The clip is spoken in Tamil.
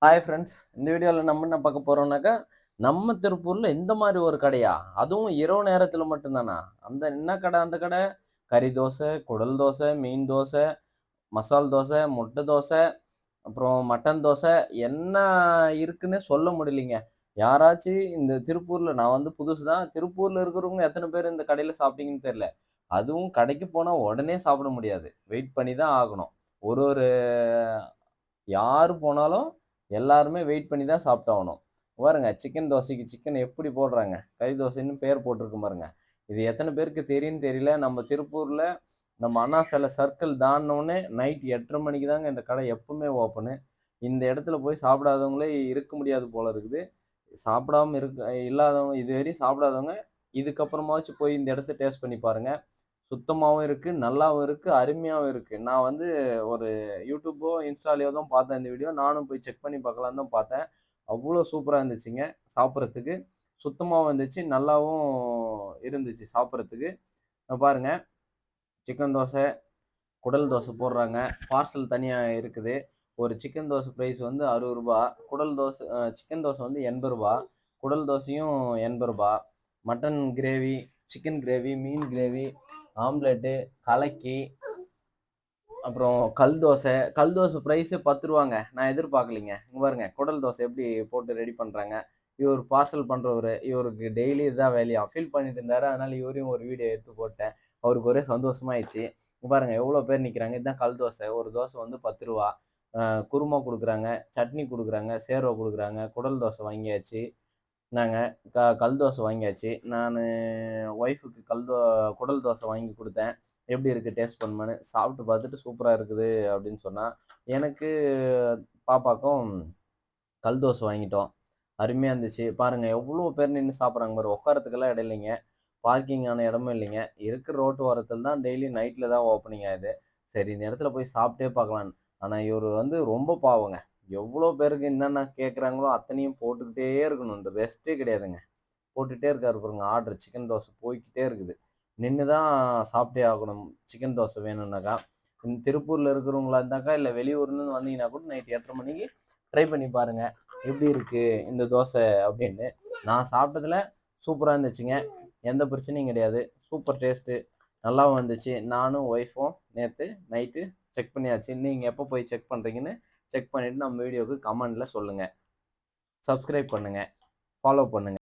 Hi friends. இந்த வீடியோவில் நம்ம என்ன பார்க்க போறோம்னாக்கா, நம்ம திருப்பூர்ல இந்த மாதிரி ஒரு கடையா? அதுவும் இரவு நேரத்துல மட்டும் தானா? அந்த என்ன கடை அந்த கடை? கறி தோசை, குடல் தோசை, மீன் தோசை, மசால் தோசை, முட்டை தோசை, அப்புறம் மட்டன் தோசை, என்ன இருக்குன்னே சொல்ல முடியலைங்க. யாராச்சும் இந்த திருப்பூர்ல நான் வந்து புதுசு தான். திருப்பூர்ல இருக்கிறவங்க எத்தனை பேர் இந்த கடையில சாப்பிட்டீங்கன்னு தெரியல. அதுவும் கடைக்கு போனா உடனே சாப்பிட முடியாது. வெயிட் பண்ணி தான் ஆகணும். ஒரு ஒரு யாரு போனாலும் எல்லாருமே வெயிட் பண்ணி தான் சாப்பிட்டாகணும். பாருங்க சிக்கன் தோசைக்கு சிக்கன் எப்படி போடுறாங்க. கறி தோசைன்னு பேர் போட்டிருக்கு பாருங்க. இது எத்தன பேருக்கு தெரியும்னு தெரியல. நம்ம திருப்பூர்ல நம்ம அண்ணா சிலை சர்க்கிள் தாண்டுனோனே நைட் 8:30 மணிக்கு தாங்க இந்த கடை எப்பவுமே ஓப்பனு. இந்த இடத்துல போய் சாப்பிடாதவங்களே இருக்க முடியாது போல இருக்குது. சாப்பிடாம இல்லாதவங்க இதுவரையும் சாப்பிடாதவங்க, இதுக்கப்புறமாச்சும் போய் இந்த இடத்த டேஸ்ட் பண்ணி பாருங்க. சுத்தமாவும் இருக்கு, நல்லாவும் இருக்கு, அருமையாவும் இருக்கு. நான் வந்து ஒரு YouTubeஓ, Instaலயோ தான் பார்த்தேன் இந்த வீடியோ. நானும் போய் செக் பண்ணி பார்க்கலான்னு தான் பார்த்தேன். அவ்ளோ சூப்பரா இருந்துச்சுங்க சாப்பிடறதுக்கு. சுத்தமாவும் இருந்துச்சு, நல்லாவும் இருந்துச்சு சாப்பிடறதுக்கு. பாருங்க சிக்கன் தோசை, குடல் தோசை போடுறாங்க. பார்சல் தனியா இருக்குது. ஒரு சிக்கன் தோசை பிரைஸ் வந்து ரூ. 60. குடல் தோசை சிக்கன் தோசை வந்து ரூ. 80. குடல் தோசையும் ரூ. 80. மட்டன் கிரேவி, சிக்கன் கிரேவி, மீன் கிரேவி, ஆம்லெட்டு, கலக்கி, அப்புறம் கல் தோசை பிரைஸே ரூ. 10ங்க. நான் எதிர்பார்க்கலைங்க. இங்க பாருங்க குடல் தோசை எப்படி போட்டு ரெடி பண்றாங்க. இவர் பார்சல் பண்றவரு. இவருக்கு டெய்லி இதுதான் வேலையாம். ஃபீல் பண்ணிட்டு இருந்தாரு. அதனால இவரையும் ஒரு வீடியோ எடுத்து போட்டேன். அவருக்கு ஒரே சந்தோஷமாயிடுச்சு. இங்க பாருங்க எவ்வளோ பேர் நிக்கிறாங்க. இதுதான் கல் தோசை. ஒரு தோசை வந்து ரூ. 10. குருமா குடுக்குறாங்க, சட்னி குடுக்குறாங்க, சேர்வ குடுக்குறாங்க. குடல் தோசை வாங்கியாச்சு. நாங்க கல் தோசை வாங்கியாச்சு. நானு ஒய்ஃப்க்கு குடல் தோசை வாங்கி குடுத்தேன். எப்படி இருக்கு டேஸ்ட் பண்ணுமான்னு. சாப்பிட்டு பார்த்துட்டு சூப்பரா இருக்குது அப்படின்னு சொன்னா. எனக்கு பாப்பாக்கும் கல் தோசை வாங்கிட்டோம். அருமையா இருந்துச்சு. பாருங்க எவ்வளோ பேர் நின்னு சாப்பிடுறாங்க பாரு. உட்கார்றதுக்கெல்லாம் இடம் இல்லைங்க. பார்க்கிங்கான இடமும் இல்லைங்க. இருக்கிற ரோட்டு ஓரத்தில தான் டெய்லி நைட்ல தான் ஓப்பனிங் ஆகுது. சரி இந்த இடத்துல போய் சாப்பிட்டே பார்க்கலான்னு. ஆனா இவரு வந்து ரொம்ப பாவங்க. எவ்வளோ பேருக்கு என்னென்ன கேட்குறாங்களோ அத்தனையும் போட்டுக்கிட்டே இருக்கணும். ரெஸ்ட்டே கிடையாதுங்க. போட்டுட்டே இருக்காரு பாருங்க ஆர்டர் சிக்கன் தோசை போய்க்கிட்டே இருக்குது. நின்னு தான் சாப்பிட்டே ஆகணும். சிக்கன் தோசை வேணும்னாக்கா. திருப்பூர்ல இருக்கிறவங்களா இருந்தாக்கா, இல்ல வெளியூர்லருந்து வந்தீங்கன்னா கூட நைட் 8:30 மணிக்கு ட்ரை பண்ணி பாருங்க. எப்படி இருக்கு இந்த தோசை அப்படின்னு. நான் சாப்பிட்டதுல சூப்பரா இருந்துச்சுங்க. எந்த பிரச்சனையும் கிடையாது. Super taste. நல்லாவும் இருந்துச்சு. நானும் ஒய்ஃபும் நேத்து நைட்டு செக் பண்ணியாச்சு. நீங்க எப்போ போய் செக் பண்றீங்கன்னு செக் பண்ணிட்டு நம்ம வீடியோக்கு கமெண்ட்ல சொல்லுங்க. சப்ஸ்கிரைப் பண்ணுங்க. ஃபாலோ பண்ணுங்க.